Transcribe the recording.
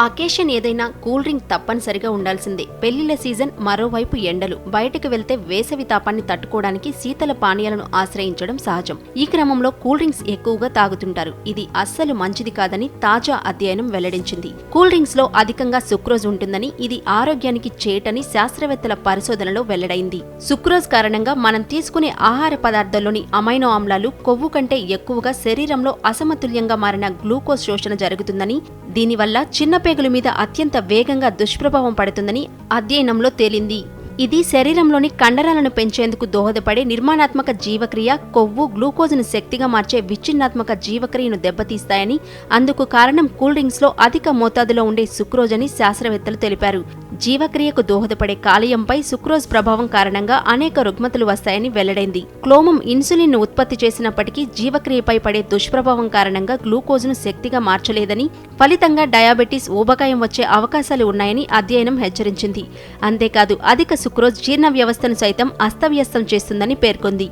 Occasion ఏదైనా cool drink తప్పనిసరిగా ఉండాల్సిందే. పెళ్లిళ్ల సీజన్, మరోవైపు ఎండలు. బయటకు వెళ్తే వేసవి తాపాన్ని తట్టుకోవడానికి శీతల పానీయాలను ఆశ్రయించడం సహజం. ఈ క్రమంలో కూల్ డ్రింక్స్ ఎక్కువగా తాగుతుంటారు. ఇది అస్సలు మంచిది కాదని తాజా అధ్యయనం వెల్లడించింది. కూల్ డ్రింక్స్ లో అధికంగా సుక్రోజ్ ఉంటుందని, ఇది ఆరోగ్యానికి చేటని శాస్త్రవేత్తల పరిశోధనలో వెల్లడైంది. సుక్రోజ్ కారణంగా మనం తీసుకునే ఆహార పదార్థాల్లోని అమైనో ఆమ్లాలు కొవ్వు కంటే ఎక్కువగా శరీరంలో అసమతుల్యంగా మారిన గ్లూకోజ్ శోషణ జరుగుతుందని, దీనివల్ల చిన్న పేగుల మీద అత్యంత వేగంగా దుష్ప్రభావం పడుతుందని అధ్యయనంలో తేలింది. ఇది శరీరంలోని కండరాలను పెంచేందుకు దోహదపడే నిర్మాణాత్మక జీవక్రియ, కొవ్వు, గ్లూకోజ్ను శక్తిగా మార్చే విచ్ఛిన్నాత్మక జీవక్రియను దెబ్బతీస్తాయని, అందుకు కారణం కూల్ డ్రింక్స్లో అధిక మోతాదులో ఉండే సుక్రోజ్ అని శాస్త్రవేత్తలు తెలిపారు. జీవక్రియకు దోహదపడే కాలేయంపై సుక్రోజ్ ప్రభావం కారణంగా అనేక రుగ్మతలు వస్తాయని వెల్లడైంది. క్లోమం ఇన్సులిన్ను ఉత్పత్తి చేసినప్పటికీ జీవక్రియపై పడే దుష్ప్రభావం కారణంగా గ్లూకోజ్ను శక్తిగా మార్చలేదని, ఫలితంగా డయాబెటీస్, ఊబకాయం వచ్చే అవకాశాలు ఉన్నాయని అధ్యయనం హెచ్చరించింది. అంతేకాదు అధిక సుక్రోజ్ జీర్ణ వ్యవస్థను సైతం అస్తవ్యస్తం చేస్తుందని పేర్కొంది.